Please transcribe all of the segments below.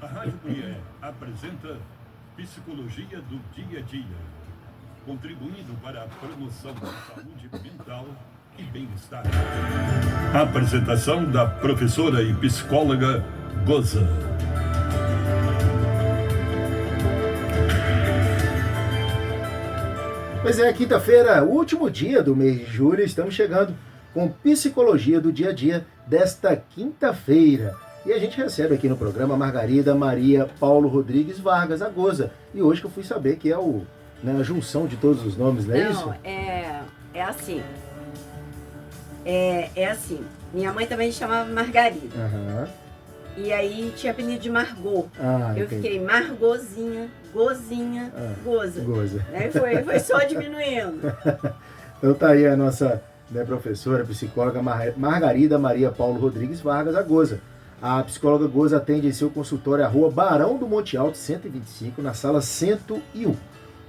A Rádio Mulher apresenta Psicologia do Dia a Dia, contribuindo para a promoção da saúde mental e bem-estar. A apresentação da professora e psicóloga Goza. Pois é, quinta-feira, último dia do mês de julho, estamos chegando com Psicologia do Dia a Dia desta quinta-feira. E a gente recebe aqui no programa Margarida Maria Paulo Rodrigues Vargas, a Goza. E hoje que eu fui saber que é a junção de todos os nomes, não é isso? Não, é assim. É assim. Minha mãe também chamava Margarida. Aham. E aí tinha apelido de Margot. Eu Entendi. fiquei Margozinha, Gozinha, Goza. Goza. Aí foi só diminuindo. Então tá aí a nossa professora, psicóloga Margarida Maria Paulo Rodrigues Vargas, a Goza. A psicóloga Goza atende em seu consultório à Rua Barão do Monte Alto, 125, na sala 101.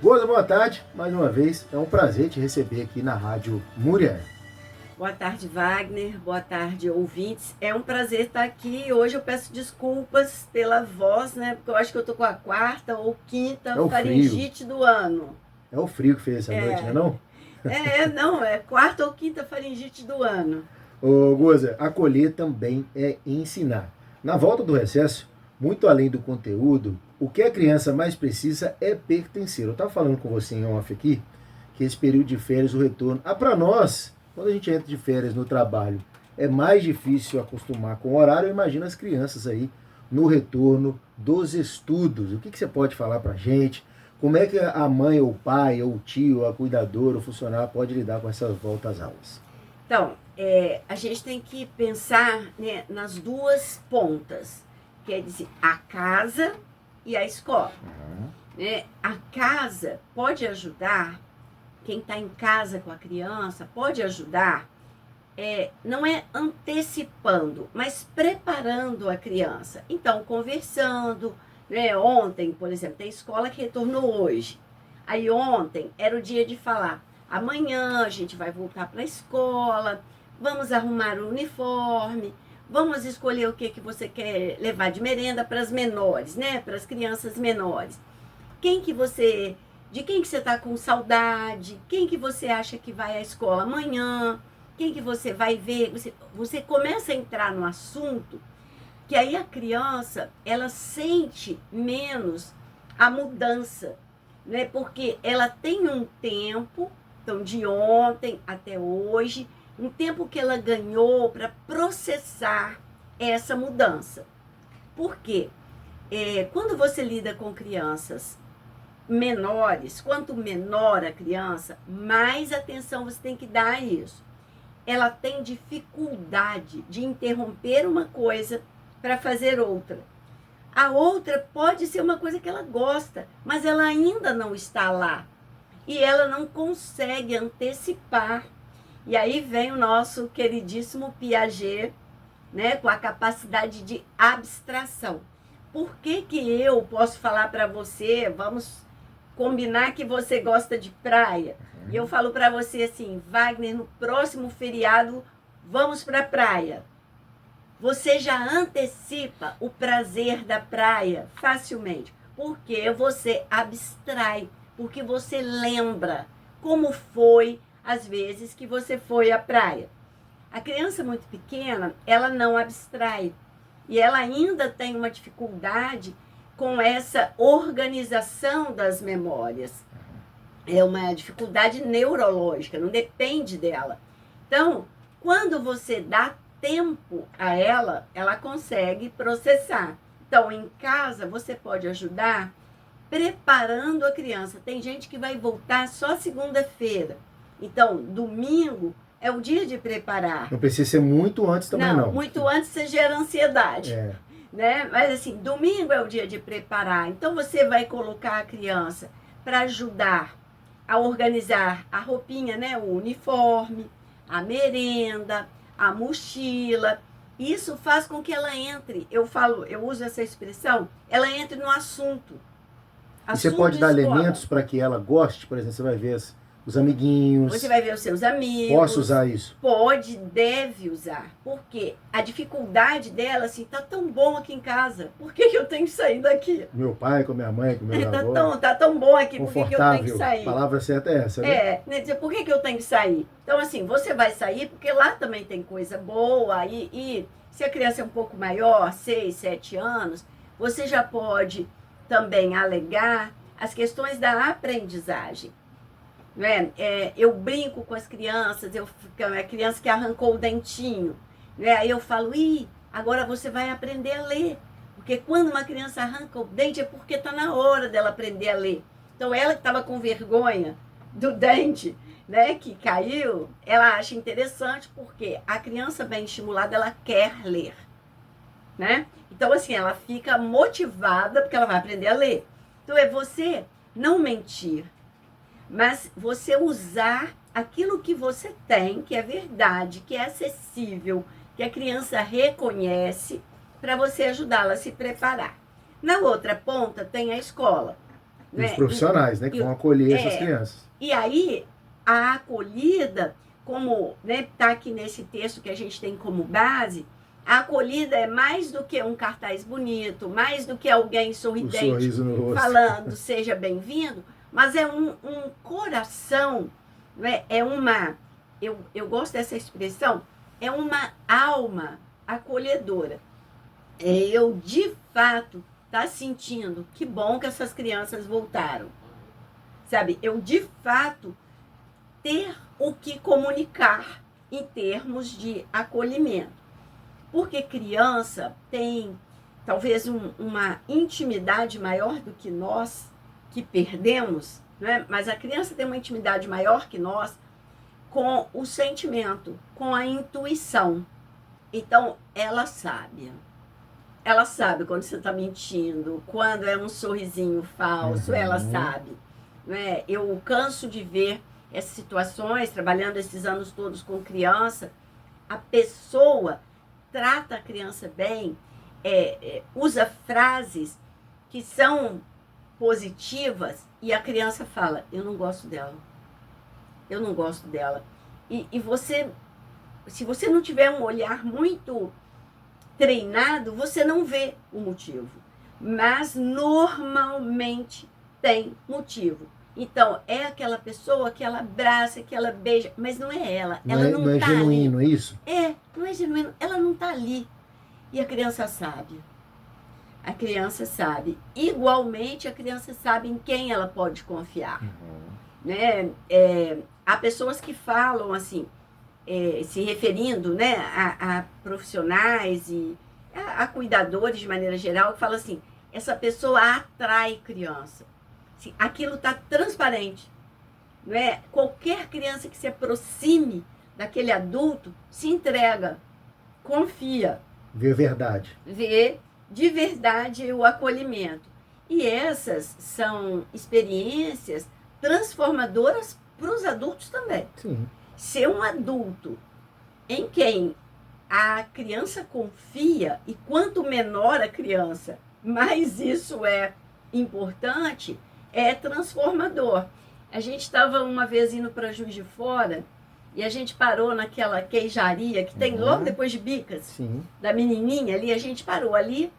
Goza, boa tarde. Mais uma vez, é um prazer te receber aqui na Rádio Mulher. Boa tarde, Wagner. Boa tarde, ouvintes. É um prazer estar aqui. Hoje eu peço desculpas pela voz, né? Porque eu acho que eu tô com a quarta ou quinta faringite do ano. É o frio que fez essa noite, não é não? É quarta ou quinta faringite do ano. Ô, Goza, acolher também é ensinar. Na volta do recesso, muito além do conteúdo, o que a criança mais precisa é pertencer. Eu estava falando com você em off aqui, que esse período de férias, o retorno... para nós, quando a gente entra de férias no trabalho, é mais difícil acostumar com o horário. Eu imagino as crianças aí no retorno dos estudos. O que você pode falar para a gente? Como é que a mãe, ou o pai, ou o tio, a cuidadora, o funcionário pode lidar com essas voltas às aulas? Então, a gente tem que pensar, né, nas duas pontas. Quer dizer, a casa e a escola. Né? A casa pode ajudar, quem está em casa com a criança pode ajudar, não é antecipando, mas preparando a criança. Então, conversando, né? Ontem, por exemplo, tem escola que retornou hoje. Aí ontem era o dia de falar, amanhã a gente vai voltar para a escola, vamos arrumar o uniforme, vamos escolher o que você quer levar de merenda para as menores, né? Para as crianças menores. De quem que você está com saudade? Quem que você acha que vai à escola amanhã? Quem que você vai ver? Você começa a entrar no assunto, que aí a criança, ela sente menos a mudança, né? Porque ela tem um tempo, então de ontem até hoje, um tempo que ela ganhou para processar essa mudança. Por quê? Quando você lida com crianças menores, quanto menor a criança, mais atenção você tem que dar a isso. Ela tem dificuldade de interromper uma coisa para fazer outra. A outra pode ser uma coisa que ela gosta, mas ela ainda não está lá. E ela não consegue antecipar. E aí vem o nosso queridíssimo Piaget, né, com a capacidade de abstração. Por que eu posso falar para você, vamos combinar que você gosta de praia, e eu falo para você assim, Wagner, no próximo feriado, vamos para a praia. Você já antecipa o prazer da praia facilmente, porque você abstrai, porque você lembra como foi as vezes que você foi à praia. A criança muito pequena, ela não abstrai, e ela ainda tem uma dificuldade com essa organização das memórias. É uma dificuldade neurológica, não depende dela. Então, quando você dá tempo a ela, ela consegue processar. Então, em casa, você pode ajudar preparando a criança. Tem gente que vai voltar só segunda-feira. Então, domingo é o dia de preparar. Não precisa ser muito antes também, não. Muito antes você gera ansiedade. Né? Mas assim, domingo é o dia de preparar. Então você vai colocar a criança para ajudar a organizar a roupinha, né? O uniforme, a merenda, a mochila. Isso faz com que ela entre, eu uso essa expressão, ela entre no assunto. E você pode dar elementos para que ela goste, por exemplo, você vai ver Os amiguinhos. Você vai ver os seus amigos. Posso usar isso? Pode, deve usar. Porque a dificuldade dela, assim, tá tão bom aqui em casa. Por que eu tenho que sair daqui? Meu pai, com minha mãe, com meu avô. Tá tão bom aqui, por que eu tenho que sair? A palavra certa é essa, né? Né? Dizer, por que eu tenho que sair? Então, assim, você vai sair porque lá também tem coisa boa. E se a criança é um pouco maior, 6, 7 anos, você já pode também alegar as questões da aprendizagem. Né? Eu brinco com as crianças, a criança que arrancou o dentinho, né? Aí eu falo, agora você vai aprender a ler, porque quando uma criança arranca o dente é porque está na hora dela aprender a ler. Então ela que estava com vergonha do dente, né, que caiu, ela acha interessante porque a criança bem estimulada, ela quer ler, né? Então assim, ela fica motivada porque ela vai aprender a ler. Então é você não mentir, mas você usar aquilo que você tem, que é verdade, que é acessível, que a criança reconhece, para você ajudá-la a se preparar. Na outra ponta tem a escola. E os profissionais, né, que vão acolher essas crianças. E aí, a acolhida, como está aqui nesse texto que a gente tem como base, a acolhida é mais do que um cartaz bonito, mais do que alguém sorridente falando, seja bem-vindo, mas é um coração, né? Eu gosto dessa expressão, é uma alma acolhedora. Eu, de fato, tá sentindo que bom que essas crianças voltaram. Sabe, eu, de fato, ter o que comunicar em termos de acolhimento. Porque criança tem, talvez, uma intimidade maior do que nós, que perdemos, né? Mas a criança tem uma intimidade maior que nós com o sentimento, com a intuição. Então, ela sabe. Ela sabe quando você está mentindo, quando é um sorrisinho falso, ela sabe. Né? Eu canso de ver essas situações, trabalhando esses anos todos com criança, a pessoa trata a criança bem, usa frases que são positivas e a criança fala, eu não gosto dela. Eu não gosto dela. E você, se você não tiver um olhar muito treinado, você não vê o motivo. Mas normalmente tem motivo. Então, é aquela pessoa que ela abraça, que ela beija, mas não é ela. Ela não é tá genuíno, ali. é isso? Não é genuíno. Ela não está ali. E a criança sabe. A criança sabe. Igualmente, a criança sabe em quem ela pode confiar. Né? Há pessoas que falam assim, se referindo, né, a profissionais e a cuidadores de maneira geral, que falam assim, essa pessoa atrai criança. Assim, aquilo está transparente. Né? Qualquer criança que se aproxime daquele adulto se entrega, confia. Vê verdade. Vê de verdade o acolhimento. E essas são experiências transformadoras para os adultos também. Sim. Ser um adulto em quem a criança confia, e quanto menor a criança, mais isso é importante, é transformador. A gente estava uma vez indo para Juiz de Fora e a gente parou naquela queijaria que tem logo depois de Bicas, Sim. da menininha ali, a gente parou ali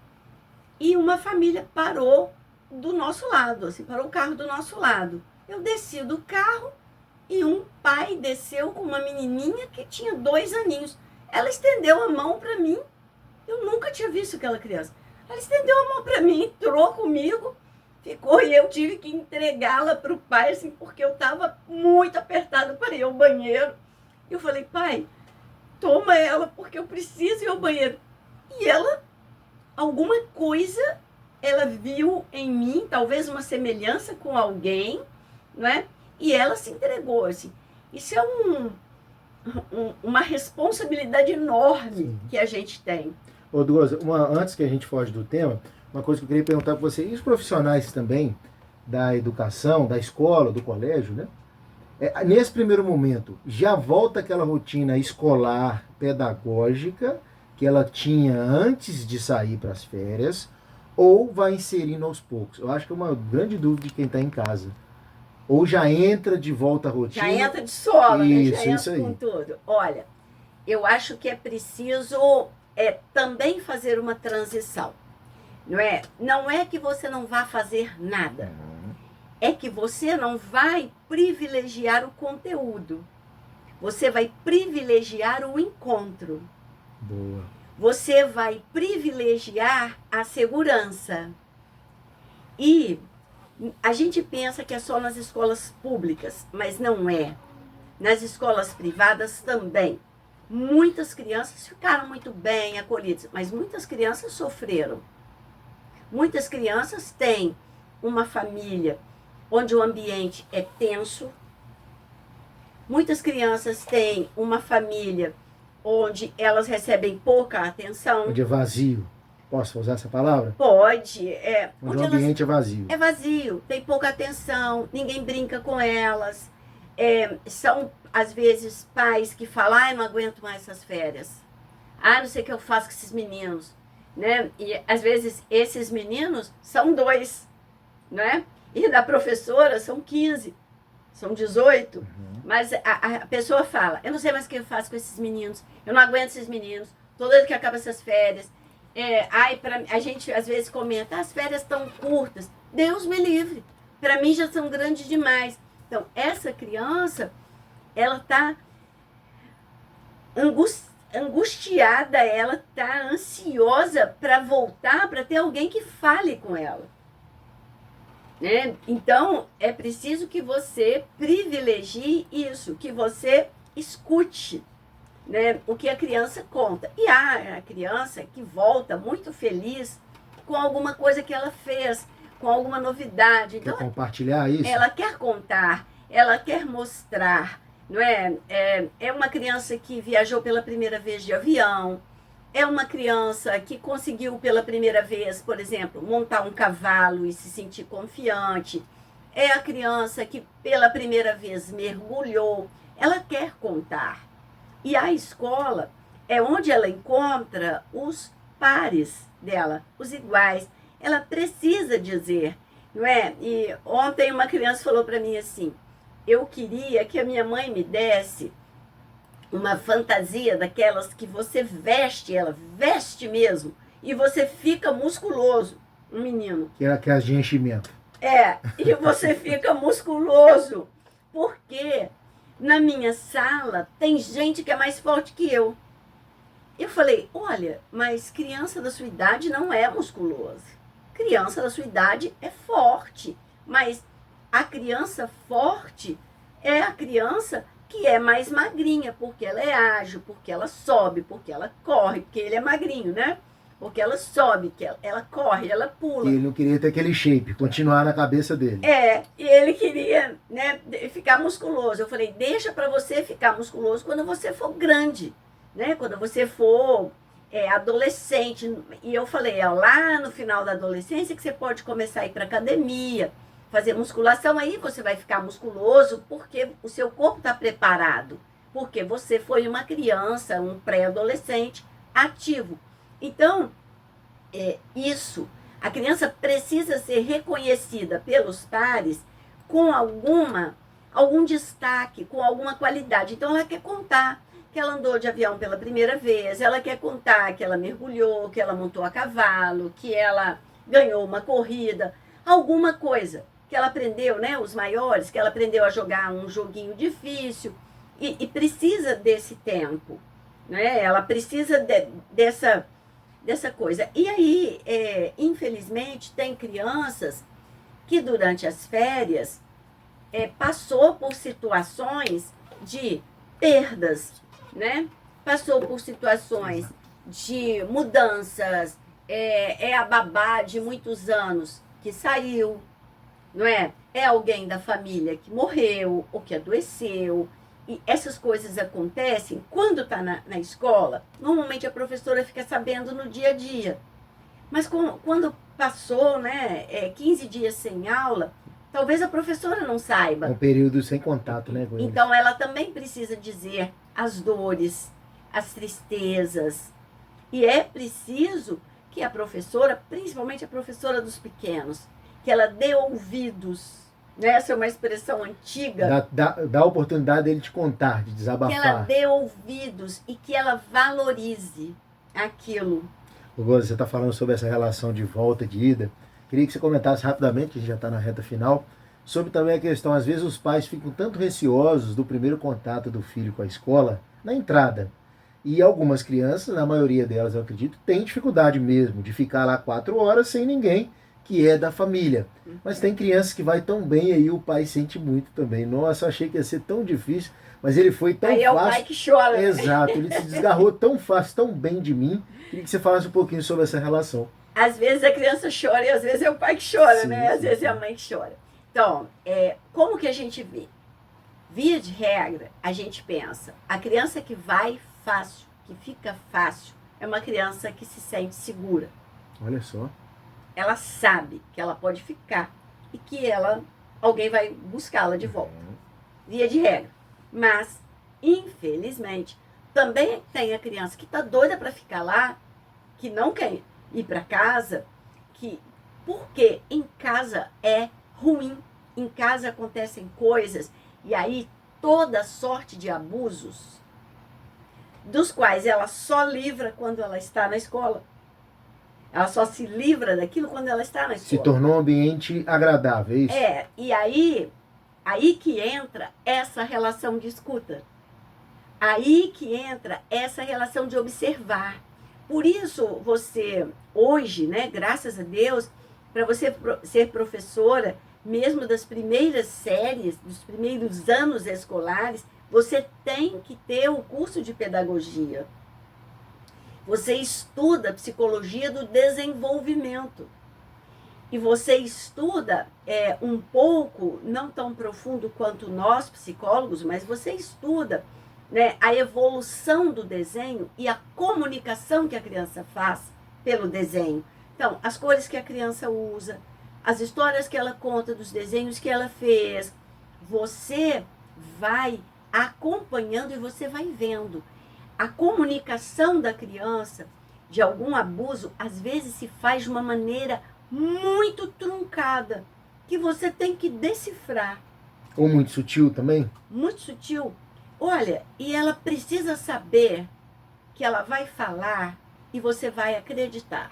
e uma família parou do nosso lado, assim, parou o carro do nosso lado. Eu desci do carro e um pai desceu com uma menininha que tinha 2 aninhos. Ela estendeu a mão para mim. Eu nunca tinha visto aquela criança. Ela estendeu a mão para mim, entrou comigo, ficou e eu tive que entregá-la para o pai, assim, porque eu estava muito apertada para ir ao banheiro. Eu falei, pai, toma ela porque eu preciso ir ao banheiro. E ela, alguma coisa, ela viu em mim, talvez uma semelhança com alguém, né? E ela se entregou, assim. Isso é uma responsabilidade enorme. Sim. Que a gente tem. Ô, Duas, antes que a gente foge do tema, uma coisa que eu queria perguntar para você, e os profissionais também da educação, da escola, do colégio, né? Nesse primeiro momento, já volta aquela rotina escolar, pedagógica, que ela tinha antes de sair para as férias, ou vai inserindo aos poucos? Eu acho que é uma grande dúvida de quem está em casa. Ou já entra de volta à rotina? Já entra de sola, isso, né? Já isso entra aí. com tudo. Olha, eu acho que é preciso também fazer uma transição. Não é? Não é que você não vá fazer nada. É que você não vai privilegiar o conteúdo. Você vai privilegiar o encontro. Boa. Você vai privilegiar a segurança. E a gente pensa que é só nas escolas públicas, mas não é. Nas escolas privadas também. Muitas crianças ficaram muito bem acolhidas, mas muitas crianças sofreram. Muitas crianças têm uma família onde o ambiente é tenso. Muitas crianças têm uma família onde elas recebem pouca atenção. Onde é vazio. Posso usar essa palavra? Pode. Onde o ambiente é vazio. É vazio, tem pouca atenção, ninguém brinca com elas. São, às vezes, pais que falam, eu não aguento mais essas férias. Não sei o que eu faço com esses meninos. Né? E, às vezes, esses meninos são 2, né? E da professora são 15, são 18. Mas a pessoa fala, eu não sei mais o que eu faço com esses meninos, eu não aguento esses meninos, toda vez que acaba essas férias. A gente, às vezes, comenta, as férias estão curtas. Deus me livre, para mim já são grandes demais. Então, essa criança, ela está angustiada, ela está ansiosa para voltar, para ter alguém que fale com ela. Né? Então, é preciso que você privilegie isso, que você escute, né, o que a criança conta. E há a criança que volta muito feliz com alguma coisa que ela fez, com alguma novidade. Então, quer compartilhar isso? Ela quer contar, ela quer mostrar. Não é? É uma criança que viajou pela primeira vez de avião, é uma criança que conseguiu pela primeira vez, por exemplo, montar um cavalo e se sentir confiante, é a criança que pela primeira vez mergulhou, ela quer contar. E a escola é onde ela encontra os pares dela, os iguais. Ela precisa dizer, não é? E ontem uma criança falou para mim assim, eu queria que a minha mãe me desse uma fantasia daquelas que você veste, ela veste mesmo, e você fica musculoso, um menino. Que é as de enchimento. E você fica musculoso, porque na minha sala tem gente que é mais forte que eu. Eu falei, olha, mas criança da sua idade não é musculosa. Criança da sua idade é forte, mas a criança forte é a criança que é mais magrinha, porque ela é ágil, porque ela sobe, porque ela corre, porque ele é magrinho, né? Porque ela sobe, que ela corre, ela pula. E ele não queria ter aquele shape, continuar na cabeça dele. E ele queria, né, ficar musculoso. Eu falei, deixa para você ficar musculoso quando você for grande, né? Quando você for adolescente. E eu falei, lá no final da adolescência que você pode começar a ir para academia, fazer musculação, aí você vai ficar musculoso porque o seu corpo está preparado, porque você foi uma criança, um pré-adolescente ativo. Então, a criança precisa ser reconhecida pelos pares com algum destaque, com alguma qualidade. Então, ela quer contar que ela andou de avião pela primeira vez, ela quer contar que ela mergulhou, que ela montou a cavalo, que ela ganhou uma corrida, alguma coisa que ela aprendeu, né, os maiores, que ela aprendeu a jogar um joguinho difícil e precisa desse tempo, né? Ela precisa dessa coisa. E aí, infelizmente, tem crianças que durante as férias passou por situações de perdas, né? Passou por situações de mudanças, a babá de muitos anos que saiu, não é? É alguém da família que morreu ou que adoeceu. E essas coisas acontecem quando está na escola. Normalmente a professora fica sabendo no dia a dia. Mas quando passou, né, 15 dias sem aula, talvez a professora não saiba. Um período sem contato, né, com eles. Então ela também precisa dizer as dores, as tristezas. E é preciso que a professora, principalmente a professora dos pequenos, que ela dê ouvidos, né? Essa é uma expressão antiga. Dá a oportunidade dele te contar, de Que desabafar. ela dê ouvidos e que ela valorize aquilo. Agora, você está falando sobre essa relação de volta e de ida. Queria que você comentasse rapidamente, que a gente já está na reta final, sobre também a questão, às vezes os pais ficam tanto receosos do primeiro contato do filho com a escola, na entrada. E algumas crianças, a maioria delas, eu acredito, tem dificuldade mesmo de ficar lá 4 horas sem ninguém que é da família. Mas tem crianças que vai tão bem, aí o pai sente muito também. Nossa, eu achei que ia ser tão difícil, mas ele foi tão Aí fácil. é o pai que chora. Exato, ele se desgarrou tão fácil, tão bem de mim. Queria que você falasse um pouquinho sobre essa relação. Às vezes a criança chora e às vezes é o pai que chora, Sim, né? Às sim, vezes sim. é a mãe que chora. Então, como que a gente vê? Via de regra, a gente pensa, a criança que vai fácil, que fica fácil, é uma criança que se sente segura. Olha só. Ela sabe que ela pode ficar e que alguém vai buscá-la de volta. Via de regra. Mas, infelizmente, também tem a criança que está doida para ficar lá, que não quer ir para casa, porque em casa é ruim, em casa acontecem coisas, e aí toda sorte de abusos, dos quais ela só livra quando ela está na escola. Ela só se livra daquilo quando ela está na escola. Se tornou um ambiente agradável, é isso? E aí que entra essa relação de escuta. Aí que entra essa relação de observar. Por isso, você, hoje, né, graças a Deus, para você ser professora, mesmo das primeiras séries, dos primeiros anos escolares, você tem que ter o curso de pedagogia. Você estuda psicologia do desenvolvimento. E você estuda um pouco, não tão profundo quanto nós, psicólogos, mas você estuda, né, a evolução do desenho e a comunicação que a criança faz pelo desenho. Então, as cores que a criança usa, as histórias que ela conta dos desenhos que ela fez, você vai acompanhando e você vai vendo. A comunicação da criança de algum abuso, às vezes se faz de uma maneira muito truncada, que você tem que decifrar. Ou muito sutil também? Muito sutil. Olha, e ela precisa saber que ela vai falar e você vai acreditar.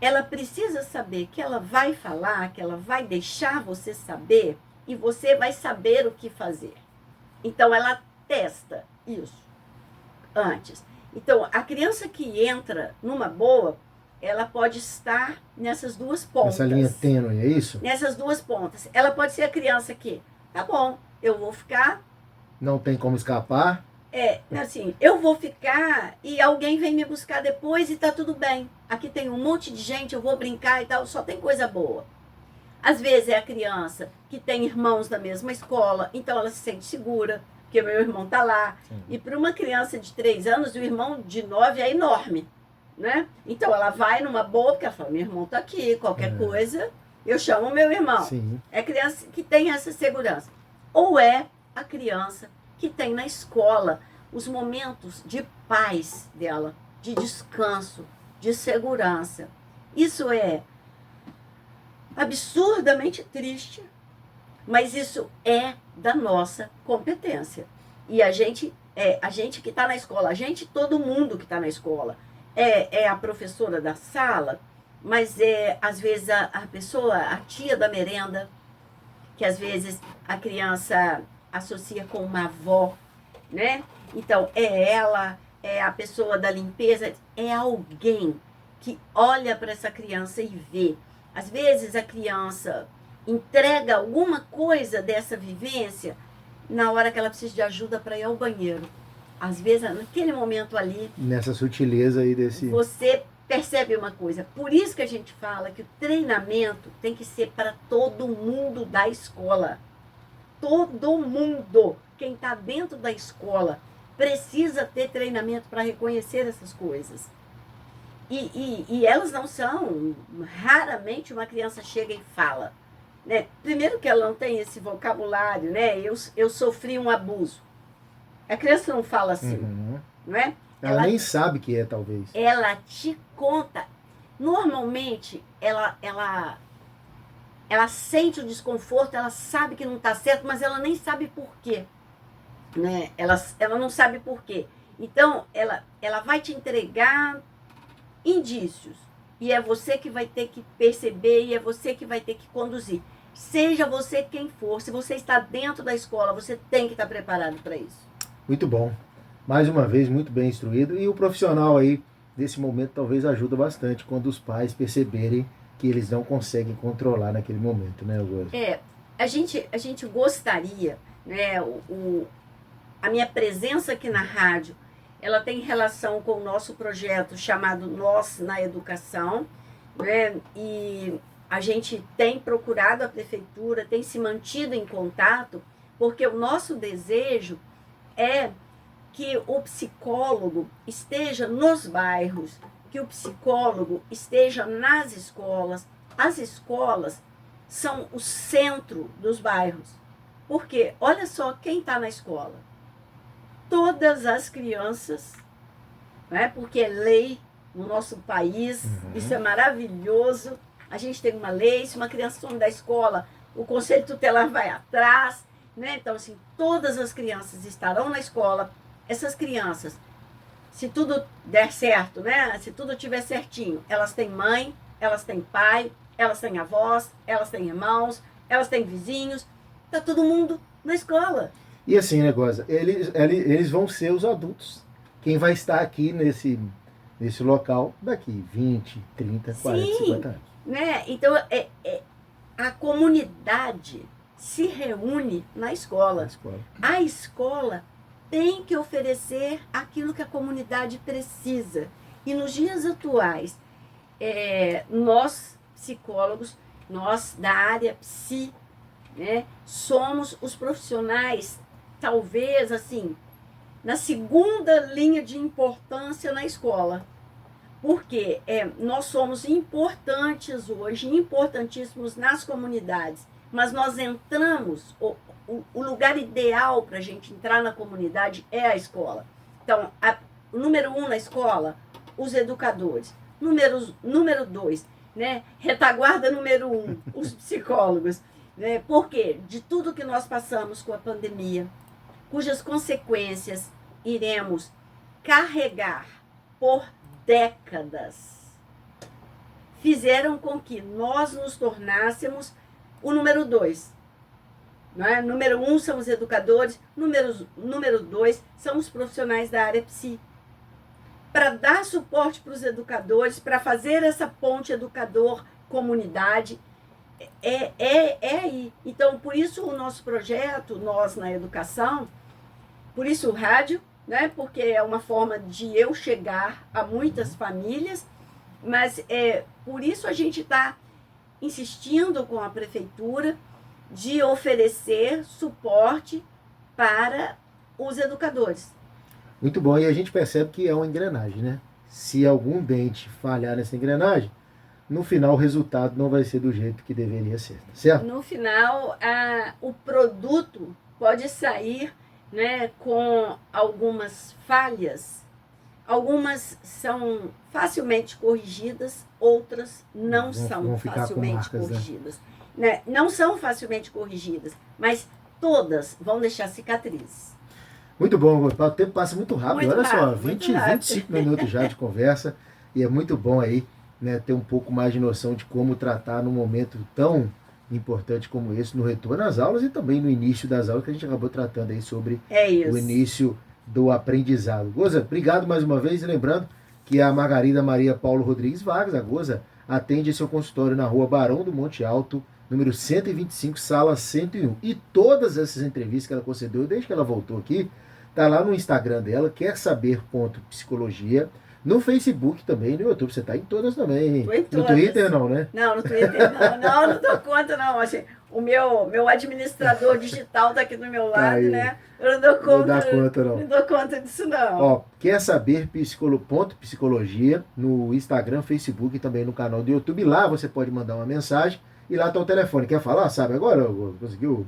Ela precisa saber que ela vai falar, que ela vai deixar você saber e você vai saber o que fazer. Então, ela testa isso antes. Então, a criança que entra numa boa, ela pode estar nessas duas pontas. Essa linha tênue, é isso? Nessas duas pontas. Ela pode ser a criança que, tá bom, eu vou ficar. Não tem como escapar. Assim, eu vou ficar e alguém vem me buscar depois e tá tudo bem. Aqui tem um monte de gente, eu vou brincar e tal, só tem coisa boa. Às vezes é a criança que tem irmãos da mesma escola, então ela se sente segura, porque meu irmão tá lá. Sim. E para uma criança de 3 anos, o irmão de 9 é enorme, né? Então ela vai numa boa, porque ela fala, meu irmão tá aqui, qualquer coisa, eu chamo meu irmão. Sim. É a criança que tem essa segurança. Ou é a criança que tem na escola os momentos de paz dela, de descanso, de segurança. Isso é absurdamente triste, mas isso é da nossa competência. E a gente que está na escola, todo mundo que está na escola, é a professora da sala, mas às vezes a pessoa, a tia da merenda, que às vezes a criança associa com uma avó, né? Então, é ela, é a pessoa da limpeza, é alguém que olha para essa criança e vê. Às vezes a criança entrega alguma coisa dessa vivência na hora que ela precisa de ajuda para ir ao banheiro. Às vezes, naquele momento ali, Nessa sutileza aí desse... você percebe uma coisa. Por isso que a gente fala que o treinamento tem que ser para todo mundo da escola. Todo mundo, quem está dentro da escola, precisa ter treinamento para reconhecer essas coisas. E elas não são, raramente uma criança chega e fala, né? Primeiro que ela não tem esse vocabulário, né? Eu sofri um abuso. A criança não fala assim, não é? Ela nem sabe que é, talvez. Ela te conta. Normalmente, ela ela sente o desconforto, ela sabe que não está certo, mas ela nem sabe por quê. Né? Ela não sabe por quê. Então, ela vai te entregar indícios. E é você que vai ter que perceber e é você que vai ter que conduzir. Seja você quem for, se você está dentro da escola, você tem que estar preparado para isso. Muito bom. Mais uma vez, muito bem instruído. E o profissional aí, nesse momento, talvez ajuda bastante quando os pais perceberem que eles não conseguem controlar naquele momento, né, Augusto? A gente gostaria, né, a minha presença aqui na rádio, ela tem relação com o nosso projeto chamado Nós na Educação, né, e a gente tem procurado a prefeitura, tem se mantido em contato, porque o nosso desejo é que o psicólogo esteja nos bairros, que o psicólogo esteja nas escolas. As escolas são o centro dos bairros. Porque, olha só quem está na escola. Todas as crianças, né? Porque é lei no nosso país, isso é maravilhoso. A gente tem uma lei, se uma criança some da escola, o conselho tutelar vai atrás. Né? Então, assim, todas as crianças estarão na escola. Essas crianças, se tudo der certo, né? Se tudo estiver certinho, elas têm mãe, elas têm pai, elas têm avós, elas têm irmãos, elas têm vizinhos. Está todo mundo na escola. E assim, negócio, eles vão ser os adultos. Quem vai estar aqui nesse local daqui 20, 30, 40, 50 anos. Né? Então, a comunidade se reúne na escola. A escola tem que oferecer aquilo que a comunidade precisa. E nos dias atuais, nós, psicólogos, nós da área psi, né, somos os profissionais, talvez, assim, na segunda linha de importância na escola. Porque nós somos importantes hoje, importantíssimos nas comunidades, mas nós entramos, o lugar ideal para a gente entrar na comunidade é a escola. Então, o número 1 na escola, os educadores. Número 2, né? Retaguarda número 1, os psicólogos. Né? Por quê? De tudo que nós passamos com a pandemia, cujas consequências iremos carregar por décadas, fizeram com que nós nos tornássemos o número 2. Né? Número 1 são os educadores, número 2 são os profissionais da área psi. Para dar suporte para os educadores, para fazer essa ponte educador-comunidade, é aí. Então, por isso o nosso projeto, Nós na Educação, por isso o rádio, né? Porque é uma forma de eu chegar a muitas famílias, mas por isso a gente está insistindo com a prefeitura de oferecer suporte para os educadores. Muito bom, e a gente percebe que é uma engrenagem, né? Se algum dente falhar nessa engrenagem, no final o resultado não vai ser do jeito que deveria ser, certo? No final, o produto pode sair, né, com algumas falhas. Algumas são facilmente corrigidas, outras não são facilmente corrigidas. Né? Não são facilmente corrigidas, mas todas vão deixar cicatrizes. Muito bom, o tempo passa muito rápido. Muito Olha rápido, só, 25 minutos já de conversa, e é muito bom aí, né, ter um pouco mais de noção de como tratar num momento tão importante como esse, no retorno às aulas e também no início das aulas, que a gente acabou tratando aí sobre o início do aprendizado. Goza, obrigado mais uma vez, e lembrando que a Margarida Maria Paulo Rodrigues Vargas, a Goza, atende seu consultório na Rua Barão do Monte Alto, número 125, sala 101. E todas essas entrevistas que ela concedeu, desde que ela voltou aqui, tá lá no Instagram dela, quersaber.psicologia, no Facebook também, no YouTube, você tá em todas também. Tô em todas. No Twitter não, né? Não, no Twitter não dou conta não, assim, o meu administrador digital tá aqui do meu lado, aí, né? Eu não dou conta. Não dá conta não. Não dou conta disso não. Ó, quer saber psicologia no Instagram, Facebook e também no canal do YouTube. Lá você pode mandar uma mensagem e lá tá o telefone. Quer falar? Sabe agora? Conseguiu?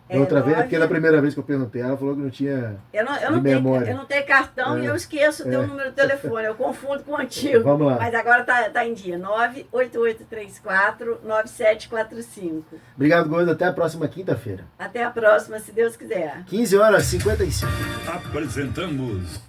Da outra vez, 9. porque na primeira vez que eu perguntei, ela falou que não tinha Eu de não memória. eu não tenho cartão e eu esqueço o teu número de telefone. Eu confundo com o antigo. Vamos lá. Mas agora tá em dia. 98834-9745. Obrigado, Gordo. Até a próxima quinta-feira. Até a próxima, se Deus quiser. 15h55. Apresentamos